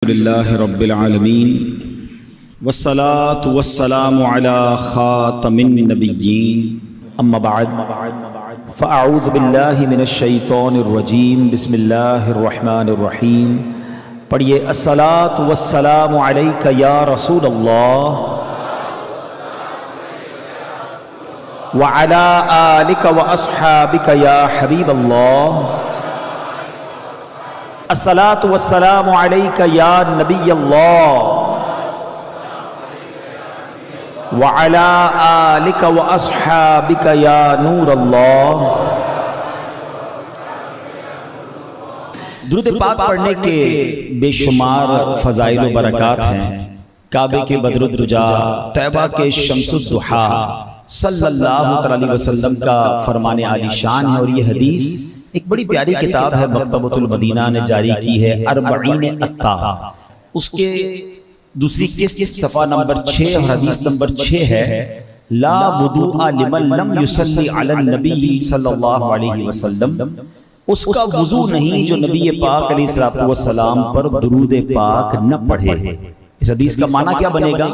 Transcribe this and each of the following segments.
للہ رب العالمین والصلاة والسلام علی خاتم النبیین اما بعد فاعوذ باللہ من الشیطان الرجیم بسم اللہ الرحمن الرحیم پڑھیے الصلاة والسلام علیک یا رسول اللہ وعلی آلک واصحابک یا حبیب اللہ الصلاۃ والسلام علیک یا نبی اللہ وعلی آلک واصحابک یا نور اللہ۔ درود پاک پڑھنے کے بے شمار فضائل و برکات ہیں۔ کعبے کے بدر الدجا، طیبہ کے شمس الضحیٰ صلی اللہ علیہ وسلم کا فرمان عالی شان ہے، اور یہ حدیث ایک بڑی پیاری کتاب ہے، مکتبۃ المدینہ نے جاری کی ہے، 40 اتا، اس کے دوسری قسط صفحہ نمبر 6 اور حدیث نمبر 6 ہے، لا وضوء لمن لم یصلی علی النبی صلی اللہ علیہ وسلم، اس کا وضو نہیں جو نبی پاک علیہ السلام پر درود پاک نہ پڑھے۔ اس حدیث کا معنی کیا بنے گا؟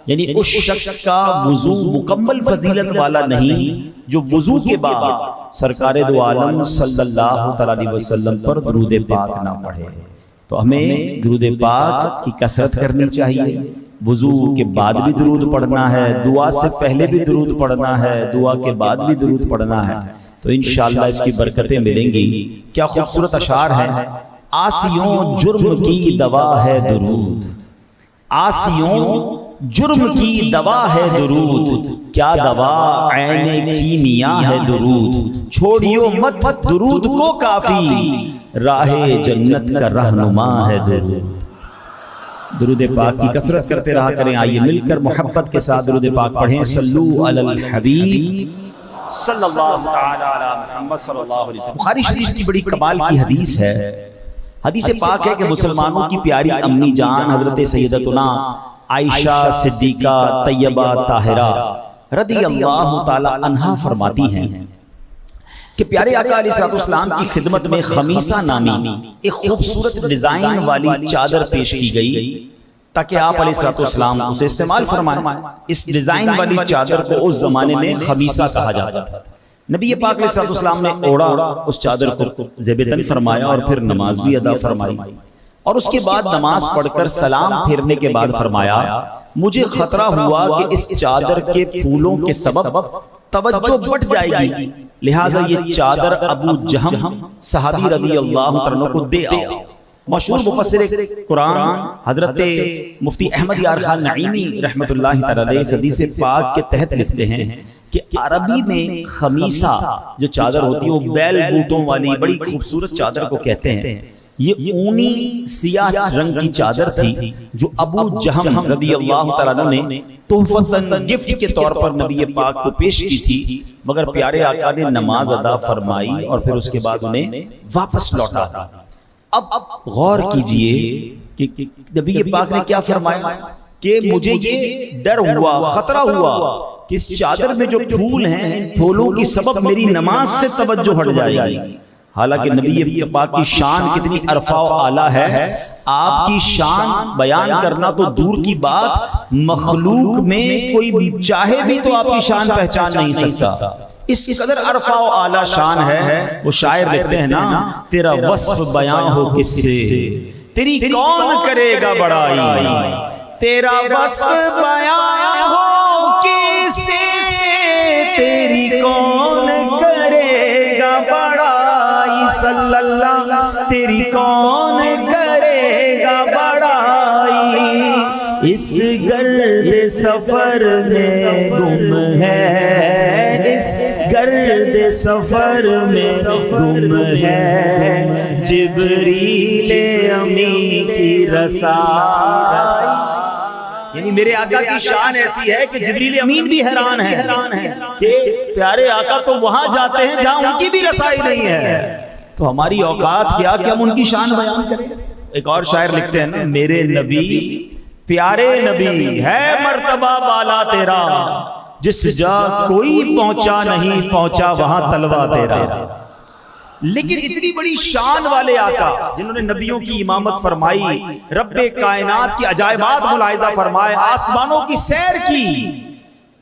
یعنی اس شخص کا وضو مکمل فضیلت والا نہیں جو وضو کے بعد سرکار دو عالم صلی اللہ علیہ وسلم پر درود پاک نہ پڑھے۔ تو ہمیں درود پاک کی کثرت کرنی چاہیے، وضو کے بعد بھی درود پڑھنا ہے، دعا سے پہلے بھی درود پڑھنا ہے، دعا کے بعد بھی درود پڑھنا ہے، تو انشاءاللہ اس کی برکتیں ملیں گی۔ کیا خوبصورت اشعار ہیں۔ آسیوں جرم کی دوا ہے درود، آسیوں جرم کی دوا ہے درود، کیا دوا عین کیمیا ہے درود، چھوڑیو مت درود کو کافی، راہ جنت کا رہنما ہے درود۔ درود پاک کی کثرت کرتے رہا کریں۔ آئیے مل کر محبت کے ساتھ درود پاک پڑھیں۔ صلو علی الحبیب صلی اللہ تعالی علی محمد صلی اللہ علیہ وسلم۔ بخاری شریف کی بڑی کمال کی حدیث ہے۔ حدیث پاک ہے کہ مسلمانوں کی پیاری امی جان حضرت سیدتنا عائشہ صدیقہ طیبہ طاہرہ رضی اللہ تعالی عنہا فرماتی ہیں کہ پیارے آقا علیہ السلام کی خدمت میں خمیسہ نامی ایک خوبصورت ڈیزائن والی چادر پیش کی گئی تاکہ آپ علیہ السلام اسے استعمال فرمائیں۔ اس ڈیزائن والی چادر کو اس زمانے میں خمیسہ کہا جاتا تھا۔ نبی پاک علیہ السلام نے اوڑا اس چادر کو زیب تن فرمایا اور پھر نماز بھی ادا فرمائی، اور اس کے بعد نماز پڑھ کر سلام پھیرنے کے بعد فرمایا، مجھے خطرہ ہوا کہ اس چادر کے پھولوں کے سبب توجہ بٹ جائے گی، لہٰذا یہ چادر ابو جہم صحابی رضی اللہ عنہ کو دے آؤ۔ مشہور مفسر قرآن حضرت مفتی احمد یار خان نعیمی رحمت اللہ تعالی اس حدیث پاک کے تحت لکھتے ہیں کہ عربی میں خمیسہ جو چادر ہوتی ہے وہ بیل بوٹوں والی بڑی خوبصورت چادر کو کہتے ہیں۔ یہ اونی سیاہ رنگ کی چادر تھی جو ابو جہم رضی اللہ تعالیٰ نے تحفۃً گفٹ کے طور پر نبی پاک کو پیش کی تھی، مگر پیارے آقا نے نماز ادا فرمائی اور پھر اس کے بعد انہیں واپس لوٹا دی۔ اب غور کیجئے کہ نبی پاک نے کیا فرمایا کہ مجھے یہ ڈر ہوا، خطرہ ہوا کہ اس چادر میں جو پھول ہیں پھولوں کی سبب میری نماز سے توجہ ہٹ جائے گی۔ حالانکہ نبی پاک کی شان کتنی عرفہ و اعلیٰ ہے، آپ کی شان بیان کرنا تو دور کی بات، مخلوق میں کوئی چاہے بھی تو آپ کی شان پہچان نہیں سکتا، اس قدر عرفہ و اعلیٰ شان ہے۔ وہ شاعر لکھتے ہیں نا، تیرا وصف بیان ہو کس سے تیری کون کرے گا بڑائی، تیرا وصف بیان ہو کس سے تیری کون کرے گا بڑائی، صلی اللہ تیری کون کرے گا بڑائی، اس گرد سفر میں گم ہے، اس گرد سفر میں گم ہے، جبریل امی کی رسائی۔ یعنی میرے آقا کی شان ایسی ہے کہ جبریل امین بھی حیران ہے کہ پیارے آقا تو وہاں جاتے ہیں جہاں ان کی بھی رسائی نہیں ہے، تو ہماری اوقات کیا کہ ہم ان کی شان بیان کریں۔ ایک اور شاعر لکھتے ہیں نا، میرے نبی پیارے نبی ہے مرتبہ بالا تیرا، جس جا کوئی پہنچا نہیں پہنچا وہاں تلوہ تیرا۔ لیکن اتنی بڑی شان والے آقا جنہوں نے نبیوں کی امامت فرمائی، رب کائنات کی عجائبات ملاحظہ فرمائے، آسمانوں کی سیر کی،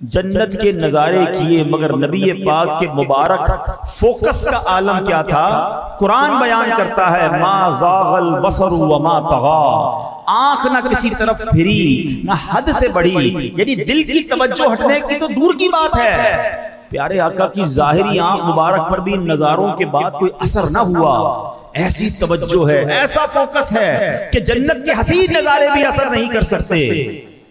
جنت کے نظارے کیے، مگر نبی پاک کے مبارک فوکس کا عالم کیا تھا؟ قرآن بیان کرتا ہے ما زاغ البصر وما طغى، آنکھ نہ کسی طرف پھری نہ حد سے بڑھی، یعنی دل کی توجہ ہٹنے کی تو دور کی بات ہے، پیارے آقا کی ظاہری آنکھ مبارک پر بھی ان نظاروں کے بعد کوئی اثر نہ ہوا۔ ایسی توجہ ہے، ایسا فوکس ہے کہ جنت کے حسین نظارے بھی اثر نہیں کر سکتے۔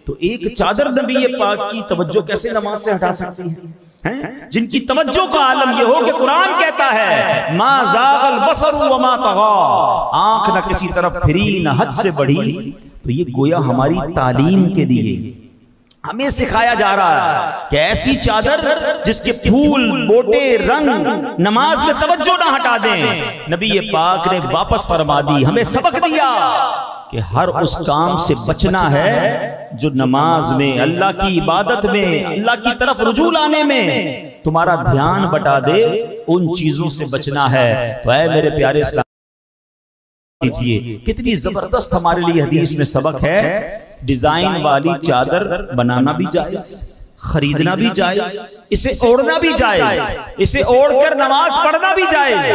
تو ایک چادر نبی پاک کی توجہ کیسے نماز سے ہٹا سکتی ہے؟ جن کی توجہ کا عالم یہ ہو کہ قرآن کہتا ہے ما زاغ البصر وما طغى، آنکھ نہ کسی طرف پھری نہ حد سے بڑھی، تو یہ گویا ہماری تعلیم کے لیے ہمیں سکھایا جا رہا ہے کہ ایسی چادر جس کے پھول بوٹے رنگ نماز میں توجہ نہ ہٹا دیں، نبی پاک نے واپس فرما دی، ہمیں سبق دیا کہ ہر اس کام سے بچنا ہے جو نماز میں، اللہ کی عبادت میں، اللہ کی طرف رجوع لانے میں تمہارا دھیان بٹا دے، ان چیزوں سے بچنا ہے۔ تو اے میرے پیارے اسلام کیجئے، کتنی زبردست ہمارے لیے حدیث میں سبق ہے۔ ڈیزائن والی چادر بنانا بھی جائز، خریدنا بھی جائز، اسے اوڑھنا بھی جائز، اسے اوڑھ کر نماز پڑھنا بھی جائز۔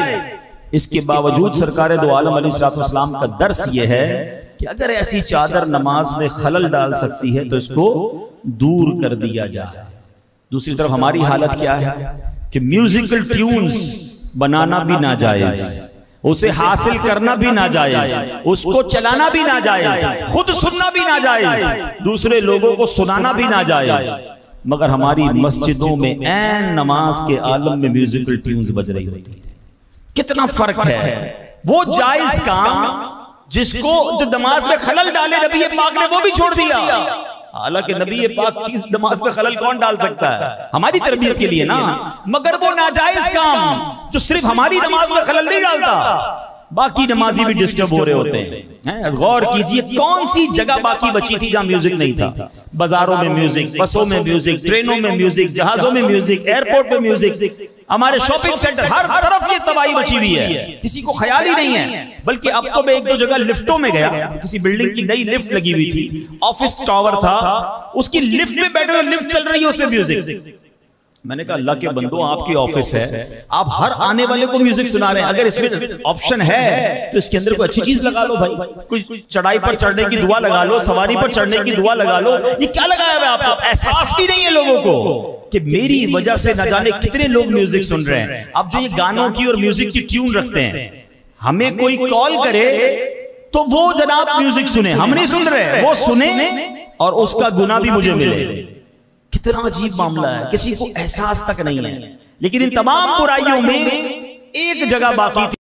اس کے باوجود سرکار دو عالم علیہ السلام کا درس یہ ہے کہ اگر ایسی چادر نماز میں خلل ڈال سکتی ہے تو اس کو دور کر دیا جائے۔ دوسری طرف ہماری حالت کیا ہے کہ میوزیکل ٹیونز بنانا بھی ناجائز، اسے حاصل کرنا بھی ناجائز، اس کو چلانا بھی ناجائز، خود سننا بھی ناجائز، دوسرے لوگوں کو سنانا بھی ناجائز، مگر ہماری مسجدوں میں عین نماز کے عالم میں میوزیکل ٹیونز بج رہی ہوتی ہیں۔ کتنا فرق ہے۔ وہ جائز کام جس کو جو نماز میں خلل ڈالے نبی پاک نے وہ بھی چھوڑ دیا، حالانکہ نبی پاک کی نماز میں خلل کون ڈال سکتا ہے؟ ہماری تربیت کے لیے نا، مگر وہ ناجائز کام جو صرف ہماری نماز میں خلل نہیں ڈالتا، باقی نمازی بھی ڈسٹرب ہو رہے ہوتے ہیں۔ غور کیجئے کون سی جگہ باقی بچی تھی جہاں میوزک نہیں تھا؟ بازاروں میں میوزک، بسوں میں میوزک، ٹرینوں میں میوزک، جہازوں میں میوزک، ایئرپورٹ میں میوزک، ہمارے شاپنگ سینٹر، ہر طرف یہ تباہی بچی ہوئی ہے، کسی کو خیال ہی نہیں ہے۔ بلکہ اب تو میں ایک دو جگہ لفٹوں میں گیا، کسی بلڈنگ کی نئی لفٹ لگی ہوئی تھی، آفس ٹاور تھا، اس کی لفٹ میں بیٹھے ہوئے لفٹ چل رہی ہے، اس میں میوزک۔ میں نے کہا اللہ کے بندوں آپ کی آفس ہے، آپ ہر آنے والے کو میوزک سنا رہے ہیں، اگر اس میں آپشن ہے تو اس کے اندر کوئی اچھی چیز لگا لو بھائی، کوئی چڑھائی پر چڑھنے کی دعا لگا لو، سواری پر چڑھنے کی دعا لگا لو۔ یہ کیا لگایا ہوا ہے آپ کو؟ احساس بھی نہیں ہے لوگوں کو کہ میری وجہ سے نہ جانے کتنے لوگ میوزک سن رہے ہیں۔ اب جو یہ گانوں کی اور میوزک کی ٹیون رکھتے ہیں، ہمیں کوئی کال کرے تو وہ جناب میوزک سنے، ہم نہیں سن رہے، وہ سنے اور اس کا گناہ بھی مجھے ملے۔ کتنا عجیب معاملہ ہے، کسی کو احساس تک نہیں ہے۔ لیکن ان تمام برائیوں میں ایک جگہ باقی تھی۔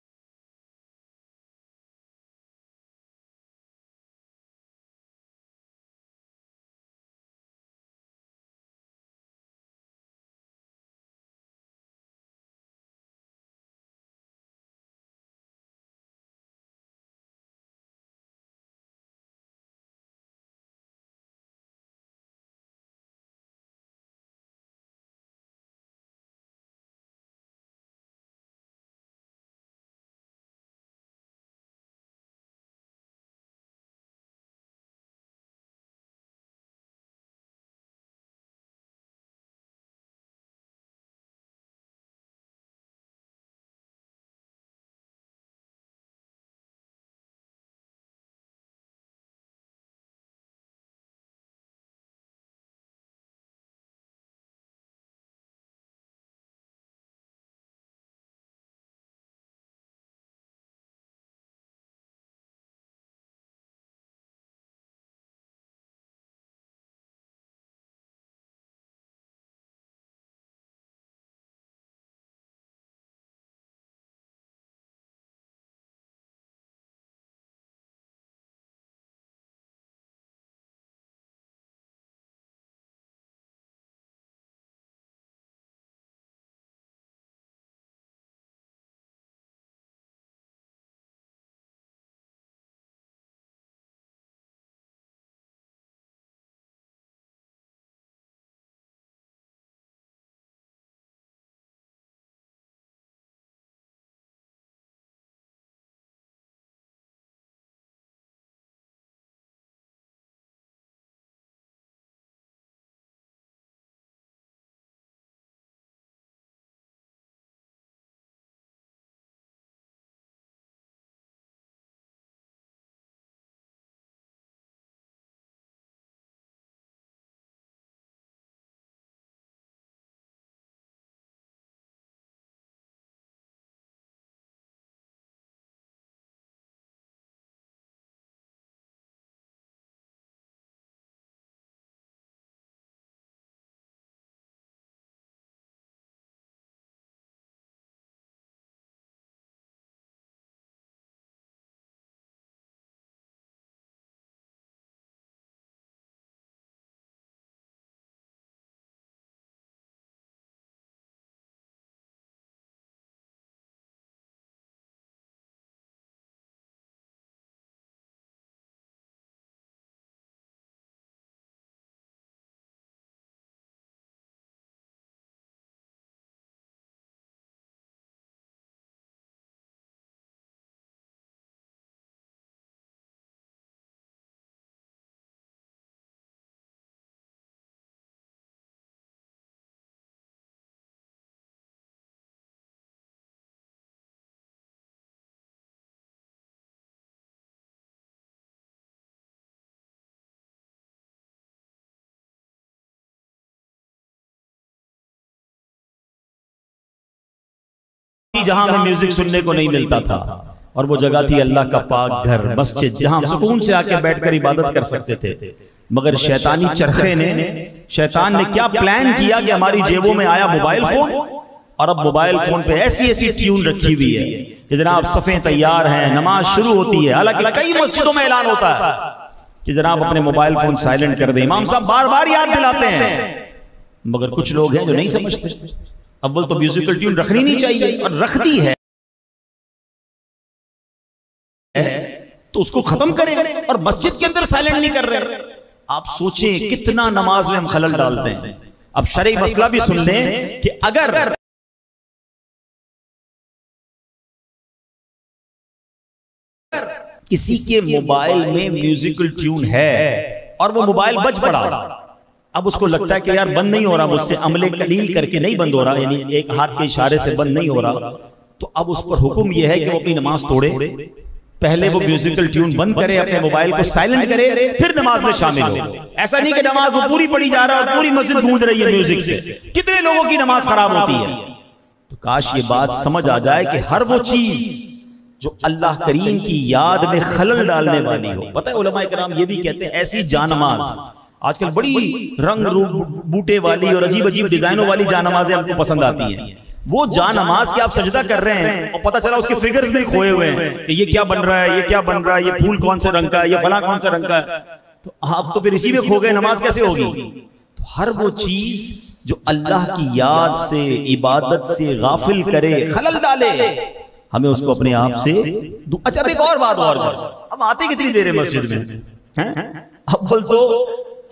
جہاں ہمیں میوزک سننے کو نہیں ملتا تھا، اور وہ جگہ تھی اللہ کا پاک گھر، مسجد، جہاں سکون سے آ کے بیٹھ کر عبادت کر سکتے تھے۔ مگر شیطانی چرخے نے، شیطان نے کیا پلان کیا کہ ہماری جیبوں میں آیا موبائل فون، اور اب موبائل فون پہ ایسی ایسی ٹیون رکھی ہوئی ہے کہ جناب صفیں تیار ہیں، نماز شروع ہوتی ہے، حالانکہ کئی مسجدوں میں اعلان ہوتا ہے کہ جناب اپنے موبائل فون سائلنٹ کر دیں، امام صاحب بار بار یاد دلاتے ہیں، مگر کچھ لوگ ہیں جو نہیں سمجھتے۔ اول تو میوزیکل ٹیون رکھنی نہیں چاہیے، اور رکھتی ہے تو اس کو ختم کرے، اور مسجد کے اندر سائلنٹ نہیں کر رہے۔ آپ سوچیں کتنا نماز میں ہم خلل ڈالتے ہیں۔ اب شرعی مسئلہ بھی سن لیں کہ اگر کسی کے موبائل میں میوزیکل ٹیون ہے اور وہ موبائل بج پڑا، اب اس کو لگتا ہے کہ یار بند نہیں ہو رہا مجھ سے، عمل قلیل کر کے نہیں بند ہو رہا، یعنی ایک ہاتھ کے اشارے سے بند نہیں ہو رہا، تو اب اس پر حکم یہ ہے کہ وہ اپنی نماز توڑے، پہلے وہ میوزیکل ٹیون بند کرے، اپنے موبائل کو سائلنٹ کرے، پھر نماز میں شامل ہو۔ ایسا نہیں کہ نماز وہ پوری پڑھی جا رہا ہے اور پوری مسجد گونج رہی ہے میوزک سے، کتنے لوگوں کی نماز خراب ہوتی ہے۔ تو کاش یہ بات سمجھ آ جائے کہ ہر وہ چیز جو اللہ کریم کی یاد میں خلل ڈالنے والی ہو۔ پتہ ہے علماء کرام یہ بھی کہتے ہیں ایسی جانماز، آج کل بڑی رنگ بوٹے والی اور عجیب عجیب ڈیزائنوں والی جانمازیں ہم کو پسند آتی ہیں، وہ جانماز کہ آپ سجدہ کر رہے ہیں اور پتہ چلا اس کے فگرز میں کھوئے ہوئے ہیں کہ یہ کیا بن رہا ہے، یہ کیا بن رہا ہے، یہ پھول کون سے رنگ کا ہے، یہ فلاں کون سے رنگ کا ہے، تو آپ تو پھر اسی میں کھو گئے، نماز کیسے ہوگی؟ تو ہر وہ چیز جو اللہ کی یاد سے، عبادت سے غافل کرے، خلل ڈالے، ہمیں اس کو اپنے آپ سے اچھا ایک اور بات اور ہم آتے کتنی دیر ہے مسجد میں؟ اول تو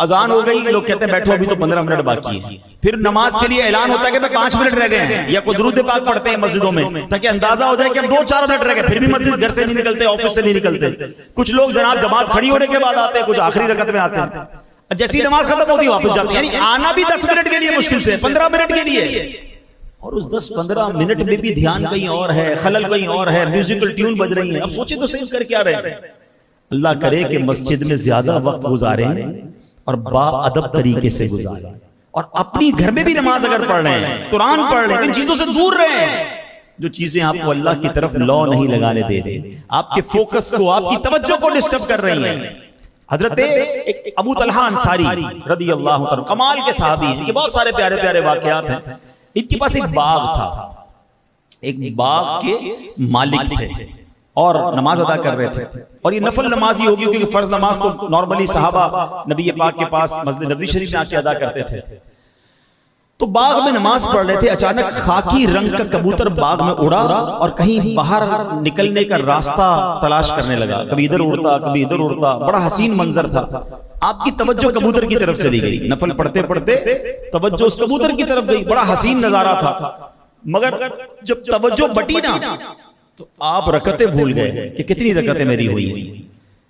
اذان ہو گئی، لوگ کہتے ہیں بیٹھو ابھی تو 15 منٹ باقی ہے، پھر نماز کے لیے اعلان ہوتا ہے کہ 5 منٹ رہ گئے ہیں، یا کوئی درود پاک پڑھتے ہیں مسجدوں میں تاکہ اندازہ ہو جائے کہ اب 2-4 منٹ رہ گئے، پھر بھی مسجد گھر سے نہیں نکلتے، آفس سے نہیں نکلتے۔ کچھ لوگ جناب جماعت کھڑی ہونے کے بعد آتے ہیں، کچھ آخری رکعت میں آتے ہیں، جیسی نماز ختم ہوتی ہے واپس جاتے ہیں، یعنی آنا بھی 10 منٹ کے لیے مشکل سے 15 منٹ کے لیے، اور اس 10-15 منٹ میں بھی دھیان کہیں اور ہے، خلل کہیں اور ہے، میوزیکل ٹیون بج رہی ہیں۔ اب سوچیں تو صحیح کر کیا رہے ہیں۔ اللہ کرے کہ مسجد میں زیادہ وقت گزاریں اور با ادب طریقے سے گزاریں، اور اپنی گھر میں بھی نماز اگر پڑھ رہے ہیں، قرآن پڑھ رہے ہیں، ان چیزوں سے دور رہیں جو چیزیں آپ کو اللہ کی طرف لو نہیں لگانے دے رہے، آپ کے فوکس کو، آپ کی توجہ کو ڈسٹرب کر رہی ہیں۔ حضرت ابو طلحہ انصاری رضی اللہ عنہ کمال کے صحابی ہیں، ان کے بہت سارے پیارے پیارے واقعات ہیں۔ ان کے پاس ایک باغ تھا، ایک باغ کے مالک تھے اور نماز ادا کر رہے تھے، اور یہ نفل نمازی ہوگی کیونکہ فرض نماز تو نارملی صحابہ نبی پاک کے پاس مسجد نبوی شریف میں آ کے ادا کرتے تھے۔ تو باغ میں نماز پڑھ رہے تھے، اچانک خاکی رنگ کا کبوتر باغ میں اڑا اور کہیں باہر نکلنے کا راستہ تلاش کرنے لگا، کبھی ادھر اڑتا کبھی ادھر اڑتا، بڑا حسین منظر تھا۔ آپ کی توجہ کبوتر کی طرف چلی گئی، نفل پڑھتے پڑھتے توجہ اس کبوتر کی طرف گئی، بڑا حسین نظارہ تھا، مگر جب توجہ بٹی نا تو آپ رکعتیں بھول گئے کہ کتنی رکعتیں میری ہوئی ہیں۔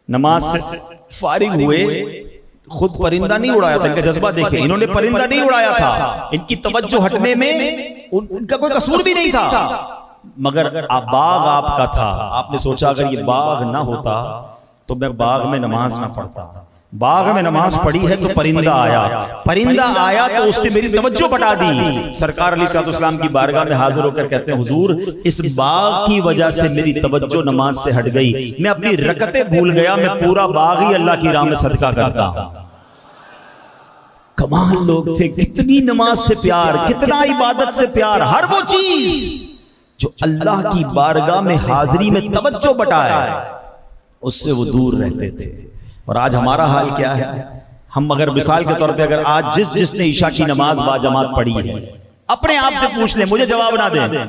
نماز سے فارغ ہوئے، خود پرندہ نہیں اڑایا تھا، ان کا جذبہ دیکھیں، انہوں نے پرندہ نہیں اڑایا تھا، ان کی توجہ ہٹنے میں ان کا کوئی قصور بھی نہیں تھا، مگر باغ آپ کا تھا۔ آپ نے سوچا اگر یہ باغ نہ ہوتا تو میں باغ میں نماز نہ پڑھتا، باغ میں نماز پڑھی ہے تو پرندہ آیا تو اس نے میری توجہ بٹا دی۔ سرکار علیہ الصلوۃ والسلام کی بارگاہ میں حاضر ہو کر کہتے ہیں حضور اس باغ کی وجہ سے میری توجہ نماز سے ہٹ گئی، میں اپنی رکعتیں بھول گیا، میں پورا باغ ہی اللہ کی راہ میں صدقہ کرتا ہوں۔ کمال لوگ تھے، کتنی نماز سے پیار، کتنا عبادت سے پیار، ہر وہ چیز جو اللہ کی بارگاہ میں حاضری میں توجہ بٹائے اس سے وہ دور رہتے تھے۔ اور آج ہمارا حال کیا ہے؟ ہم اگر مثال کے طور پہ اگر آج جس نے عشاء کی نماز با جماعت پڑھی ہے، اپنے آپ سے پوچھ لیں، مجھے جواب نہ دیں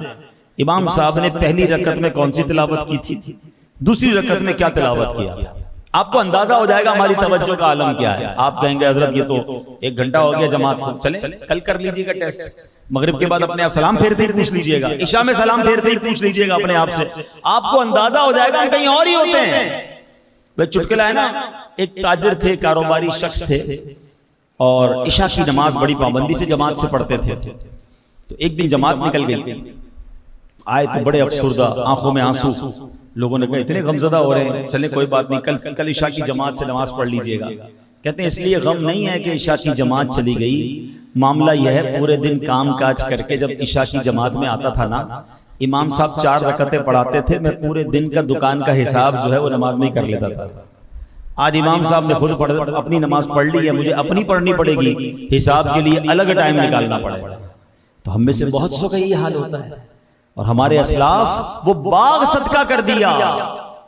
امام صاحب نے پہلی رکعت میں کون سی تلاوت کی تھی، دوسری رکعت میں کیا تلاوت کیا تھا، آپ کو اندازہ ہو جائے گا ہماری توجہ کا عالم کیا ہے۔ آپ کہیں گے حضرت یہ تو 1 گھنٹہ ہو گیا جماعت کو، چلیں کل کر لیجئے گا ٹیسٹ، مغرب کے بعد اپنے آپ سلام پھیرتے ہی پوچھ لیجئے گا، عشاء میں سلام پھیرتے ہی پوچھ لیجئے گا اپنے آپ سے، آپ کو اندازہ ہو جائے گا ہم کہیں اور ہی ہوتے ہیں۔ وہ چٹکلا ہے نا، ایک تاجر تھے، کاروباری شخص تھے، اور عشاء کی نماز بڑی پابندی سے جماعت سے پڑھتے تھے۔ تو ایک دن جماعت نکل گئی، آئے تو بڑے افسردہ، آنکھوں میں آنسو، لوگوں نے کہا اتنے غمزدہ ہو رہے ہیں، چلیں کوئی بات نہیں، کل عشاء کی جماعت سے نماز پڑھ لیجئے گا۔ کہتے ہیں اس لیے غم نہیں ہے کہ عشاء کی جماعت چلی گئی، معاملہ یہ ہے پورے دن کام کاج کر کے جب عشاء کی جماعت میں آتا تھا نا امام صاحب 4 رکعتیں پڑھاتے تھے، میں پورے دن کا دکان کا حساب جو ہے وہ نماز میں ہی کر لیتا تھا۔ آج امام صاحب نے خود اپنی نماز پڑھ لی ہے، مجھے اپنی پڑھنی پڑے گی، حساب کے لیے الگ ٹائم نکالنا پڑے گا۔ تو ہم میں سے بہت سو کا یہ حال ہوتا ہے، اور ہمارے اسلاف وہ باغ صدقہ کر دیا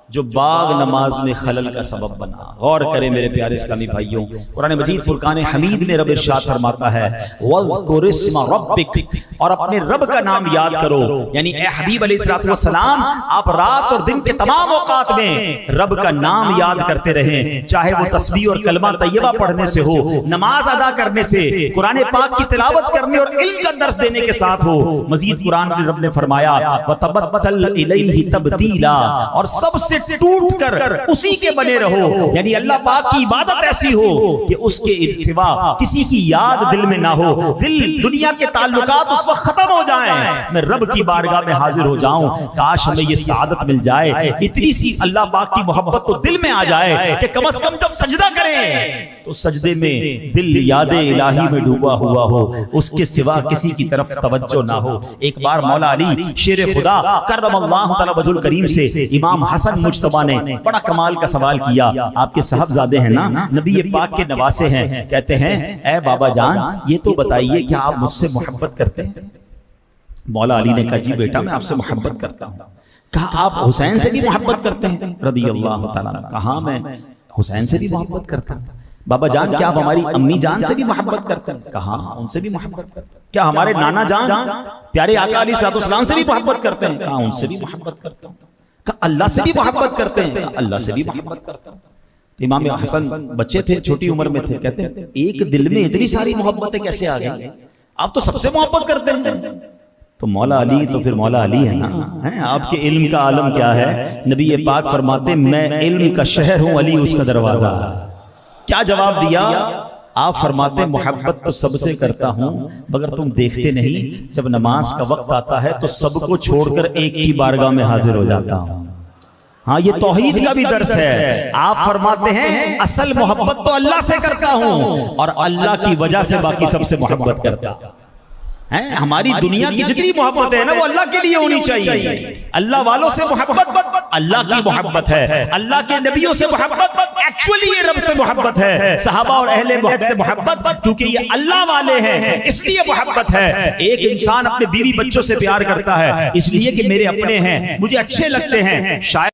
جو باغ نماز میں خلل کا سبب بنا۔ غور کریں میرے پیارے اسلامی بھائیوں، قرآن مجید فرقان حمید میں رب ارشاد فرماتا ہے وَاذْكُرِ اسْمَ رَبِّكَ، اور اپنے رب کا نام یاد کرو، یعنی اے حبیب علیہ السلام آپ رات اور دن کے تمام اوقات میں رب کا نام یاد کرتے رہیں، چاہے وہ تسبیح اور کلمہ طیبہ پڑھنے سے ہو، نماز ادا کرنے سے، قرآن پاک کی تلاوت کرنے اور علم کا درس دینے کے ساتھ ہو۔ مزید قرآن میں رب نے فرمایا وَتَبَتَّلْ إِلَيْهِ تَبْتِيلًا، اور سب سے ٹوٹ کر اسی کے بنے رہو، یعنی اللہ پاک کی عبادت ایسی ہو کہ اس کے سوا کسی کی یاد دل میں نہ ہو، دنیا کے تعلقات اس وقت ختم ہو جائیں، میں رب کی بارگاہ میں حاضر ہو جاؤں۔ کاش ہمیں یہ سعادت مل جائے، اتنی سی اللہ پاک کی محبت تو دل میں آ جائے کہ کم از کم جب سجدہ کریں تو سجدے میں دل یاد الہی میں ڈوبا ہوا ہو، اس کے سوا کسی کی طرف توجہ نہ ہو۔ ایک بار مولا علی شیر خدا کرم اللہ تعالی وجہ الکریم سے امام حسن مجتبیٰ نے بڑا کمال کا سوال کیا۔ آپ کے صاحبزادے ہیں نا، نبی پاک کے نواسے ہیں، کہتے ہیں اے بابا جان یہ تو بتائیے کیا آپ مجھ سے محبت کرتے ہیں؟ مولا علی نے کہا جی بیٹا میں آپ سے محبت کرتا ہوں۔ کہا آپ حسین سے بھی محبت کرتے ہیں رضی اللہ تعالیٰ عنہ؟ کہا میں حسین سے بھی محبت کرتا ہوں۔ بابا جان کیا آپ ہماری امی جان سے بھی محبت کرتے ہیں؟ کہا ان سے بھی محبت کرتے ہیں۔ کیا ہمارے نانا جان پیارے آقا علیہ السلام سے بھی محبت کرتے ہیں؟ کہا ان سے بھی محبت کرتا ہوں۔ کہا اللہ سے بھی محبت کرتے ہیں؟ کہا اللہ سے بھی محبت کرتا ہوں۔ امام حسن بچے تھے، چھوٹی عمر میں تھے، کہتے ہیں ایک دل میں اتنی ساری محبتیں کیسے آ گئی؟ آپ تو سب سے محبت کرتے ہیں۔ تو مولا علی تو پھر مولا علی ہے نا، آپ کے علم کا عالم کیا ہے؟ نبی پاک فرماتے میں علم کا شہر ہوں، علی اس کا دروازہ۔ کیا جواب دیا؟ آپ فرماتے محبت تو سب سے کرتا ہوں مگر تم دیکھتے نہیں، جب نماز کا وقت آتا ہے تو سب کو چھوڑ کر ایک کی بارگاہ میں حاضر ہو جاتا ہوں۔ ہاں یہ توحید کا بھی درس ہے۔ آپ فرماتے ہیں اصل محبت تو اللہ سے کرتا ہوں اور اللہ کی وجہ سے باقی سب سے محبت کرتا ہوں۔ ہماری دنیا کی جتنی محبت ہے نا وہ اللہ کے لیے ہونی چاہیے۔ اللہ والوں سے محبت اللہ کی محبت ہے، اللہ کے نبیوں سے محبت ایکچولی یہ رب سے محبت ہے، صحابہ اور اہل بیت سے محبت کیونکہ یہ اللہ والے ہیں اس لیے محبت ہے۔ ایک انسان اپنے بیوی بچوں سے پیار کرتا ہے اس لیے کہ میرے اپنے ہیں، مجھے اچھے لگتے ہیں، شاید